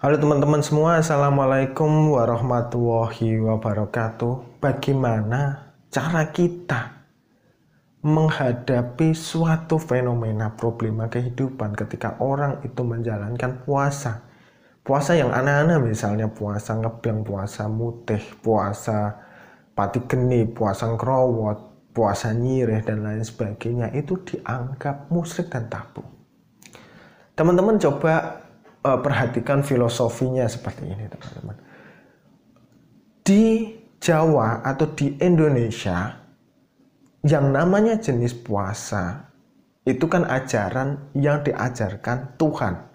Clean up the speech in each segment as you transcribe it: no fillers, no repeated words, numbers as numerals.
Halo teman-teman semua, Assalamualaikum warahmatullahi wabarakatuh. Bagaimana cara kita menghadapi suatu fenomena problema kehidupan ketika orang itu menjalankan puasa? Puasa yang aneh-aneh, misalnya puasa ngebleng, puasa mutih, puasa pati geni, puasa ngerowot, puasa nyireh, dan lain sebagainya, itu dianggap musyrik dan tabu. Teman-teman coba perhatikan filosofinya seperti ini, teman-teman. Di Jawa atau di Indonesia, yang namanya jenis puasa itu kan ajaran yang diajarkan Tuhan,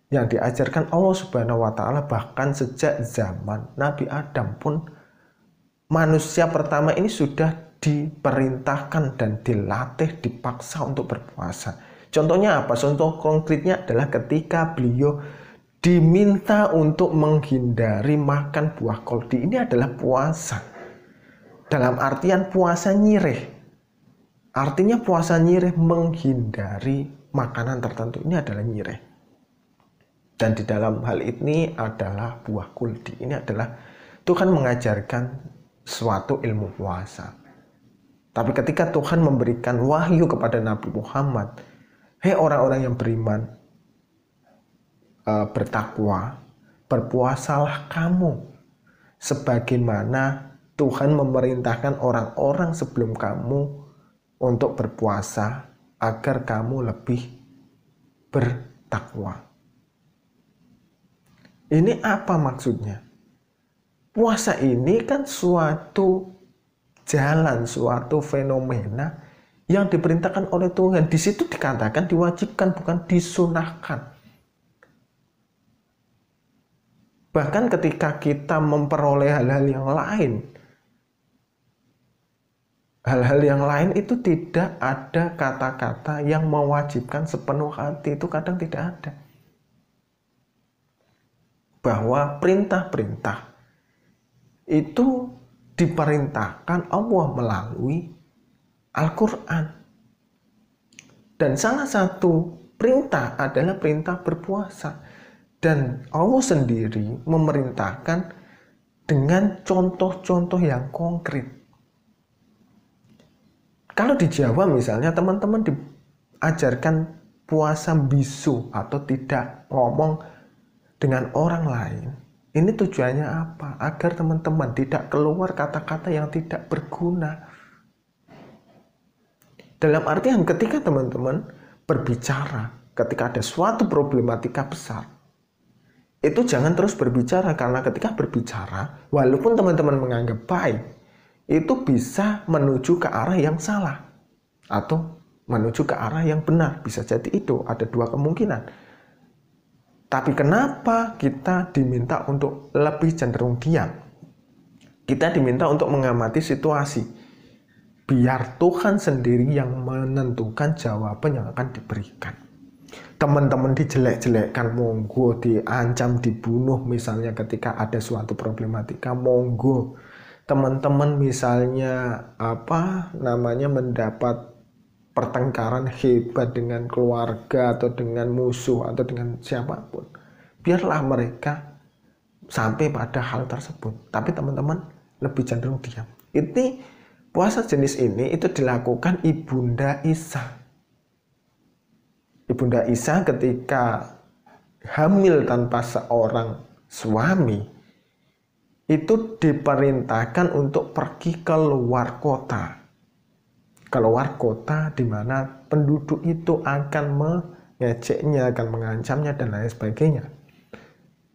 yang diajarkan Allah Subhanahu wa Ta'ala. Bahkan sejak zaman Nabi Adam pun, manusia pertama ini sudah diperintahkan dan dilatih, dipaksa untuk berpuasa. Contohnya apa? Contoh konkretnya adalah ketika beliau diminta untuk menghindari makan buah koldi. Ini adalah puasa. Dalam artian puasa nyireh. Artinya puasa nyireh, menghindari makanan tertentu. Ini adalah nyireh. Dan di dalam hal ini adalah buah koldi. Ini adalah Tuhan mengajarkan suatu ilmu puasa. Tapi ketika Tuhan memberikan wahyu kepada Nabi Muhammad, hei orang-orang yang beriman, bertakwa, berpuasalah kamu sebagaimana Tuhan memerintahkan orang-orang sebelum kamu untuk berpuasa agar kamu lebih bertakwa. Ini apa maksudnya? Puasa ini kan suatu jalan, suatu fenomena yang diperintahkan oleh Tuhan. Di situ dikatakan diwajibkan, bukan disunahkan. Bahkan ketika kita memperoleh hal-hal yang lain itu tidak ada kata-kata yang mewajibkan sepenuh hati. Itu kadang tidak ada. Bahwa perintah-perintah itu diperintahkan Allah melalui Al-Quran. Dan salah satu perintah adalah perintah berpuasa. Dan Allah sendiri memerintahkan dengan contoh-contoh yang konkret. Kalau di Jawa misalnya, teman-teman diajarkan puasa bisu atau tidak ngomong dengan orang lain. Ini tujuannya apa? Agar teman-teman tidak keluar kata-kata yang tidak berguna. Dalam artian ketika teman-teman berbicara, ketika ada suatu problematika besar, itu jangan terus berbicara, karena ketika berbicara, walaupun teman-teman menganggap baik, itu bisa menuju ke arah yang salah atau menuju ke arah yang benar. Bisa jadi itu, ada dua kemungkinan. Tapi kenapa kita diminta untuk lebih cenderung diam? Kita diminta untuk mengamati situasi. Biar Tuhan sendiri yang menentukan jawaban yang akan diberikan. Teman-teman dijelek-jelekkan, monggo, diancam, dibunuh misalnya ketika ada suatu problematika, monggo. Teman-teman misalnya mendapat pertengkaran hebat dengan keluarga atau dengan musuh atau dengan siapapun, biarlah mereka sampai pada hal tersebut. Tapi teman-teman lebih cenderung diam. Ini puasa jenis ini itu dilakukan Ibunda Isa. Ibunda Isa ketika hamil tanpa seorang suami itu diperintahkan untuk pergi ke luar kota. Keluar kota di mana penduduk itu akan mengejeknya, akan mengancamnya dan lain sebagainya.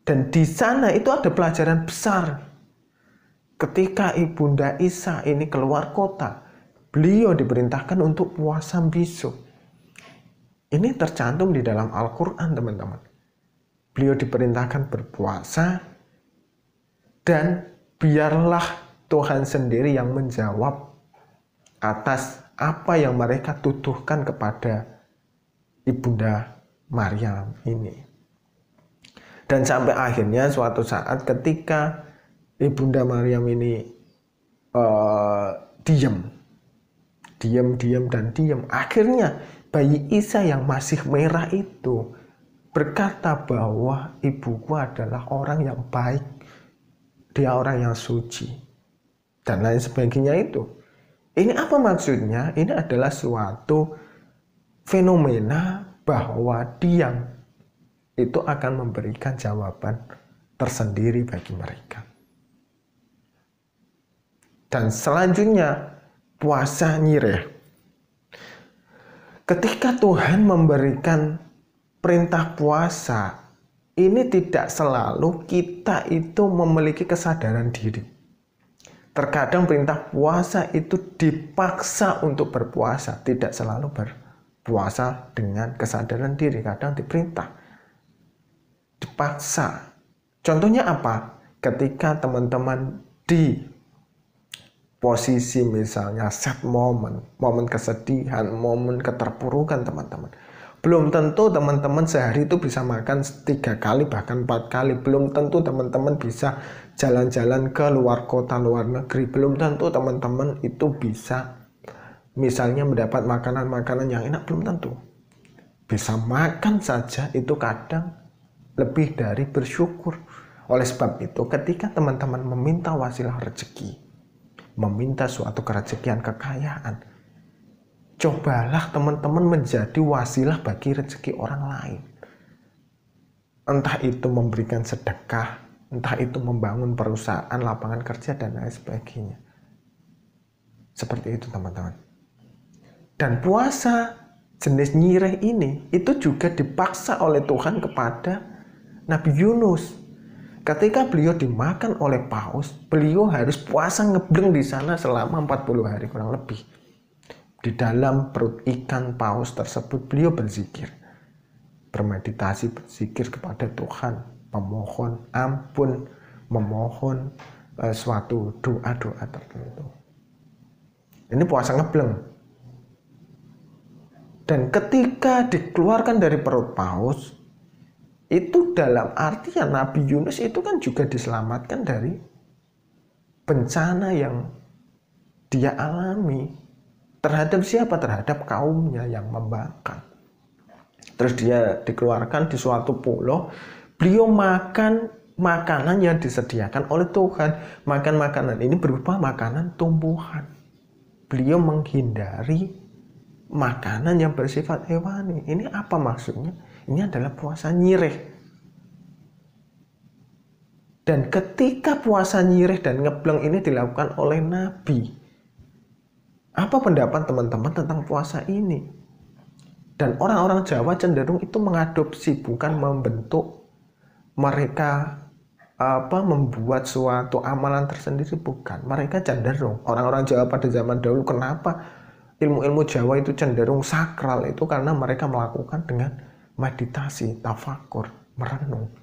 Dan di sana itu ada pelajaran besar. Ketika Ibunda Isa ini keluar kota, beliau diperintahkan untuk puasa bisu. Ini tercantum di dalam Al-Quran, teman-teman. Beliau diperintahkan berpuasa, dan biarlah Tuhan sendiri yang menjawab atas apa yang mereka tuduhkan kepada Ibunda Maryam ini. Dan sampai akhirnya suatu saat ketika Ibunda Maryam ini diam, akhirnya bayi Isa yang masih merah itu berkata bahwa ibuku adalah orang yang baik, dia orang yang suci, dan lain sebagainya itu. Ini apa maksudnya? Ini adalah suatu fenomena bahwa diam itu akan memberikan jawaban tersendiri bagi mereka. Dan selanjutnya, puasa nyireh. Ketika Tuhan memberikan perintah puasa, ini tidak selalu kita itu memiliki kesadaran diri. Terkadang perintah puasa itu dipaksa untuk berpuasa, tidak selalu berpuasa dengan kesadaran diri, kadang diperintah, dipaksa. Contohnya apa? Ketika teman-teman di posisi misalnya set momen kesedihan, momen keterpurukan teman-teman. Belum tentu teman-teman sehari itu bisa makan 3 kali bahkan 4 kali. Belum tentu teman-teman bisa jalan-jalan ke luar kota, luar negeri. Belum tentu teman-teman itu bisa misalnya mendapat makanan-makanan yang enak. Belum tentu. Bisa makan saja itu kadang lebih dari bersyukur. Oleh sebab itu ketika teman-teman meminta wasilah rezeki, meminta suatu kerezekian, kekayaan, cobalah teman-teman menjadi wasilah bagi rezeki orang lain. Entah itu memberikan sedekah, entah itu membangun perusahaan, lapangan kerja, dan lain sebagainya. Seperti itu teman-teman. Dan puasa jenis nyireh ini itu juga dipaksa oleh Tuhan kepada Nabi Yunus. Ketika beliau dimakan oleh paus, beliau harus puasa ngebleng di sana selama 40 hari kurang lebih. Di dalam perut ikan paus tersebut beliau berzikir, bermeditasi, berzikir kepada Tuhan, memohon ampun, memohon suatu doa-doa tertentu. Ini puasa ngebleng. Dan ketika dikeluarkan dari perut paus, itu dalam artian Nabi Yunus itu kan juga diselamatkan dari bencana yang dia alami. Terhadap siapa? Terhadap kaumnya yang membangkang. Terus dia dikeluarkan di suatu pulau. Beliau makan makanan yang disediakan oleh Tuhan. Makan makanan ini berupa makanan tumbuhan. Beliau menghindari makanan yang bersifat hewani. Ini apa maksudnya? Ini adalah puasa nyireh. Dan ketika puasa nyireh dan ngebleng ini dilakukan oleh Nabi, apa pendapat teman-teman tentang puasa ini? Dan orang-orang Jawa cenderung itu mengadopsi, bukan membentuk mereka membuat suatu amalan tersendiri, bukan. Mereka cenderung, orang-orang Jawa pada zaman dahulu, kenapa ilmu-ilmu Jawa itu cenderung sakral? Itu karena mereka melakukan dengan meditasi, tafakur, merenung.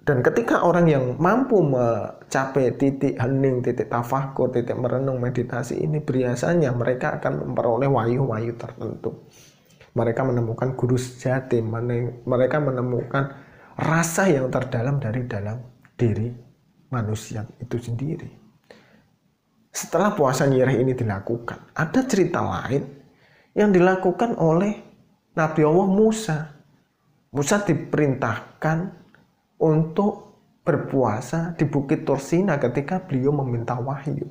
Dan ketika orang yang mampu mencapai titik hening, titik tafakur, titik merenung, meditasi ini, biasanya mereka akan memperoleh wahyu-wahyu tertentu. Mereka menemukan guru sejati, mereka menemukan rasa yang terdalam dari dalam diri manusia itu sendiri. Setelah puasa nyireh ini dilakukan, ada cerita lain yang dilakukan oleh Nabi Allah Musa. Musa diperintahkan untuk berpuasa di Bukit Tursina ketika beliau meminta wahyu.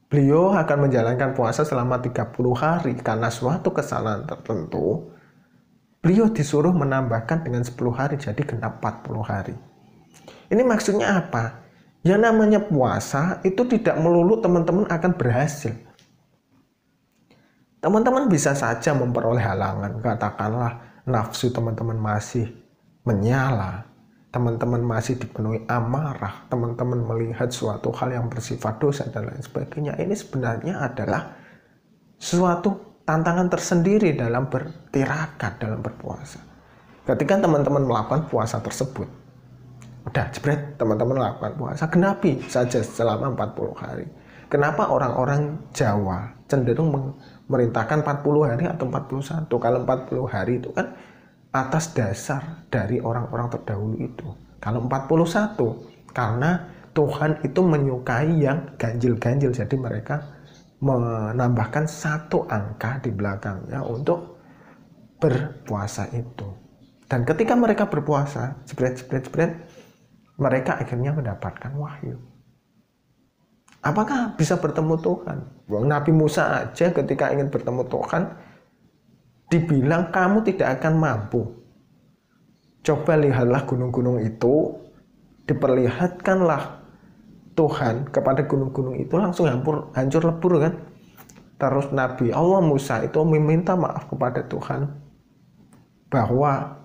Beliau akan menjalankan puasa selama 30 hari karena suatu kesalahan tertentu. Beliau disuruh menambahkan dengan 10 hari jadi genap 40 hari. Ini maksudnya apa? Yang namanya puasa itu tidak melulu teman-teman akan berhasil. Teman-teman bisa saja memperoleh halangan, katakanlah nafsu teman-teman masih menyala, teman-teman masih dipenuhi amarah, teman-teman melihat suatu hal yang bersifat dosa dan lain sebagainya. Ini sebenarnya adalah suatu tantangan tersendiri dalam bertirakat, dalam berpuasa. Ketika teman-teman melakukan puasa tersebut, udah jebret, teman-teman melakukan puasa, genapi saja selama 40 hari. Kenapa orang-orang Jawa cenderung memerintahkan 40 hari atau 41? Kalau 40 hari itu kan atas dasar dari orang-orang terdahulu itu. Kalau 41 karena Tuhan itu menyukai yang ganjil-ganjil, jadi mereka menambahkan 1 angka di belakangnya untuk berpuasa itu. Dan ketika mereka berpuasa, jebret, mereka akhirnya mendapatkan wahyu. Apakah bisa bertemu Tuhan? Nabi Musa aja ketika ingin bertemu Tuhan, dibilang kamu tidak akan mampu. Coba lihatlah gunung-gunung itu, diperlihatkanlah Tuhan kepada gunung-gunung itu, langsung hancur lebur kan. Terus Nabi Allah Musa itu meminta maaf kepada Tuhan bahwa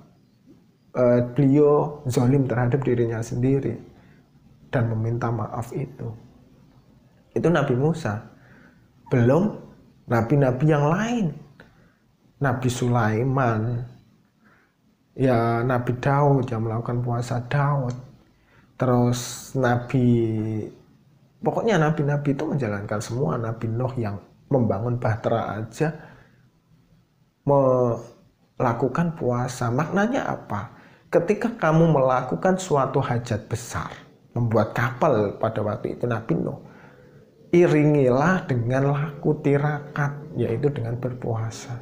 beliau zalim terhadap dirinya sendiri dan meminta maaf itu. Itu Nabi Musa. Belum nabi-nabi yang lain. Nabi Sulaiman, ya Nabi Daud yang melakukan puasa Daud. Terus pokoknya nabi-nabi itu menjalankan semua. Nabi Nuh yang membangun bahtera aja melakukan puasa. Maknanya apa? Ketika kamu melakukan suatu hajat besar, membuat kapal pada waktu itu Nabi Nuh, iringilah dengan laku tirakat, yaitu dengan berpuasa.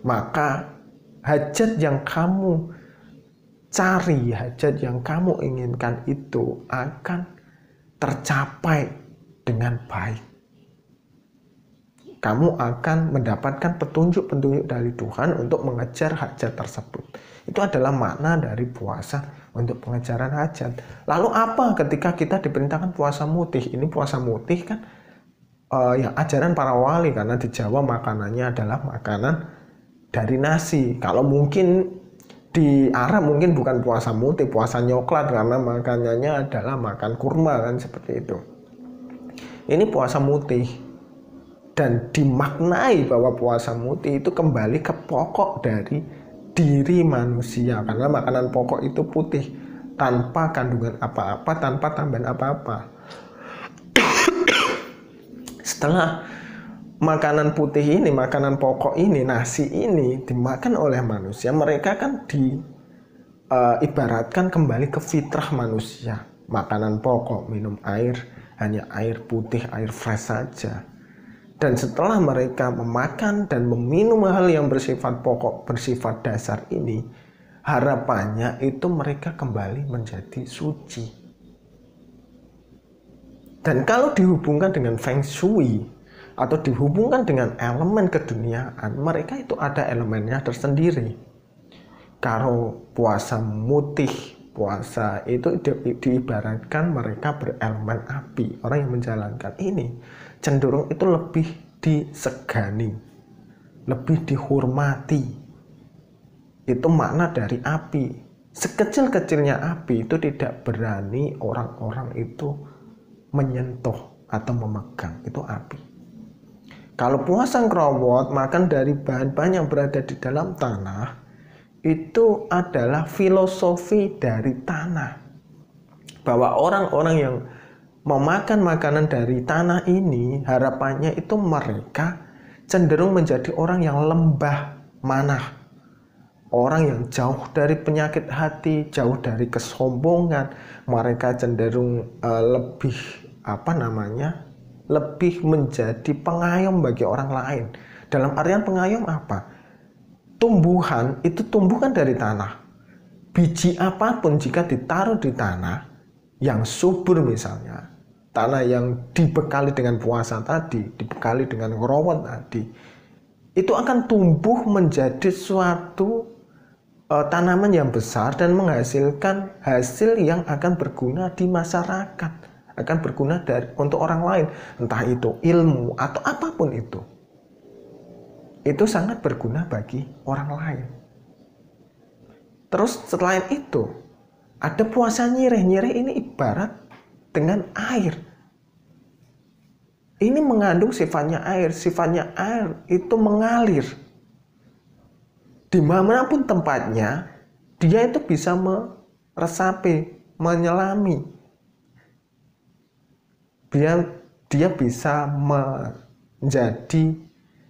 Maka hajat yang kamu cari, hajat yang kamu inginkan itu akan tercapai dengan baik. Kamu akan mendapatkan petunjuk-petunjuk dari Tuhan untuk mengejar hajat tersebut. Itu adalah makna dari puasa untuk pengejaran hajat. Lalu apa ketika kita diperintahkan puasa mutih? Ini puasa mutih kan yang ajaran para wali, karena di Jawa makanannya adalah makanan dari nasi. Kalau mungkin di Arab mungkin bukan puasa mutih, puasa nyoklat, karena makanannya adalah makan kurma kan, seperti itu. Ini puasa mutih. Dan dimaknai bahwa puasa mutih itu kembali ke pokok dari diri manusia, karena makanan pokok itu putih, tanpa kandungan apa-apa, tanpa tambahan apa-apa. Setelah makanan putih ini, makanan pokok ini, nasi ini dimakan oleh manusia, mereka kan ibaratkan kembali ke fitrah manusia. Makanan pokok, minum air, hanya air putih, air fresh saja. Dan setelah mereka memakan dan meminum hal yang bersifat pokok, bersifat dasar ini, harapannya itu mereka kembali menjadi suci. Dan kalau dihubungkan dengan Feng Shui atau dihubungkan dengan elemen keduniaan, mereka itu ada elemennya tersendiri. Kalau puasa mutih, puasa itu diibaratkan mereka berelemen api. Orang yang menjalankan ini cenderung itu lebih disegani, lebih dihormati. Itu makna dari api. Sekecil-kecilnya api itu tidak berani orang-orang itu menyentuh atau memegang. Itu api. Kalau puasa ngerowot, makan dari bahan-bahan yang berada di dalam tanah, itu adalah filosofi dari tanah. Bahwa orang-orang yang memakan makanan dari tanah ini, harapannya itu mereka cenderung menjadi orang yang lembah manah, orang yang jauh dari penyakit hati, jauh dari kesombongan. Mereka cenderung lebih lebih menjadi pengayom bagi orang lain. Dalam artian pengayom apa? Tumbuhan itu tumbuhan dari tanah. Biji apapun jika ditaruh di tanah yang subur, misalnya tanah yang dibekali dengan puasa tadi, dibekali dengan ngerowot tadi, itu akan tumbuh menjadi suatu tanaman yang besar dan menghasilkan hasil yang akan berguna di masyarakat, akan berguna untuk orang lain, entah itu ilmu atau apapun itu sangat berguna bagi orang lain. Terus selain itu ada puasa nyireh. Nyireh ini ibarat dengan air. Ini mengandung sifatnya air. Sifatnya air itu mengalir. Dimanapun tempatnya, dia itu bisa meresapi, menyelami. Dia bisa menjadi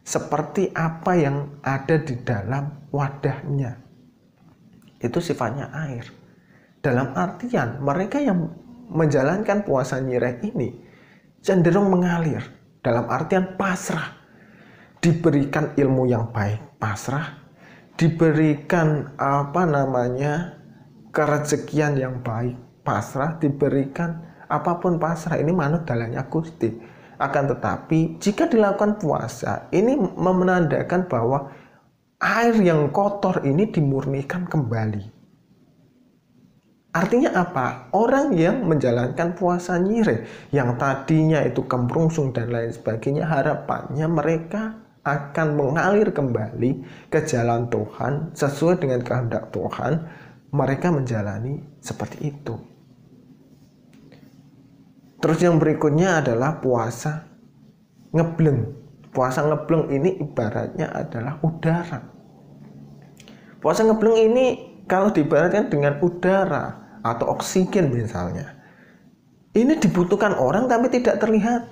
seperti apa yang ada di dalam wadahnya. Itu sifatnya air. Dalam artian mereka yang menjalankan puasa nyireh ini cenderung mengalir, dalam artian pasrah. Diberikan ilmu yang baik, pasrah. diberikan kerezekian yang baik, pasrah, diberikan apapun pasrah, ini manut dalanya Gusti. Akan tetapi jika dilakukan puasa, ini menandakan bahwa air yang kotor ini dimurnikan kembali. Artinya apa? Orang yang menjalankan puasa nyireh, yang tadinya itu kemrungsung dan lain sebagainya, harapannya mereka akan mengalir kembali ke jalan Tuhan sesuai dengan kehendak Tuhan. Mereka menjalani seperti itu. Terus yang berikutnya adalah puasa ngebleng. Puasa ngebleng ini ibaratnya adalah udara. Puasa ngebleng ini kalau diibaratkan dengan udara atau oksigen misalnya, ini dibutuhkan orang tapi tidak terlihat.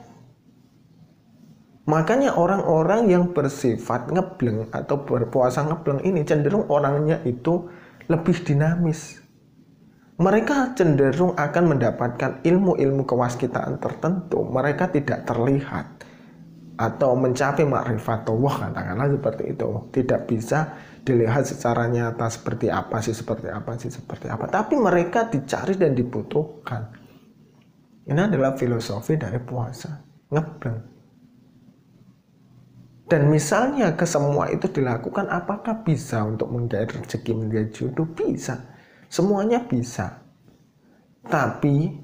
Makanya orang-orang yang bersifat ngebleng atau berpuasa ngebleng ini cenderung orangnya itu lebih dinamis. Mereka cenderung akan mendapatkan ilmu-ilmu kewaskitaan tertentu. Mereka tidak terlihat atau mencapai ma'rifatullah, katakanlah seperti itu. Tidak bisa dilihat secara nyata seperti apa sih, tapi mereka dicari dan dibutuhkan. Ini adalah filosofi dari puasa ngebleng. Dan misalnya kesemua itu dilakukan, apakah bisa untuk menggait rezeki, menggait jodoh? Bisa, semuanya bisa. Tapi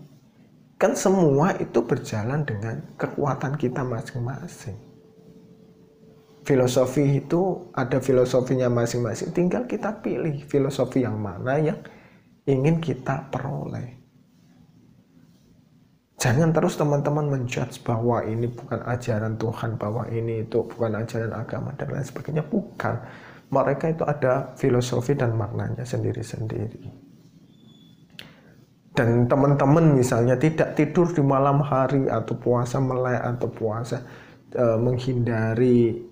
kan semua itu berjalan dengan kekuatan kita masing-masing. Filosofi itu ada filosofinya masing-masing, tinggal kita pilih filosofi yang mana yang ingin kita peroleh. Jangan terus teman-teman menjudge bahwa ini bukan ajaran Tuhan, bahwa ini itu bukan ajaran agama dan lain sebagainya. Bukan. Mereka itu ada filosofi dan maknanya sendiri-sendiri. Dan teman-teman misalnya tidak tidur di malam hari, atau puasa melek, atau puasa menghindari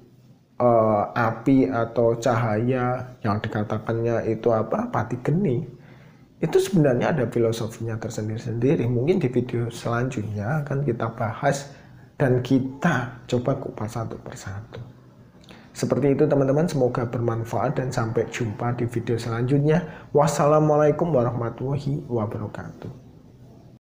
api atau cahaya yang dikatakannya itu pati geni, itu sebenarnya ada filosofinya tersendiri-sendiri. Mungkin di video selanjutnya akan kita bahas dan kita coba kupas satu persatu. Seperti itu teman-teman, semoga bermanfaat dan sampai jumpa di video selanjutnya. Wassalamualaikum warahmatullahi wabarakatuh.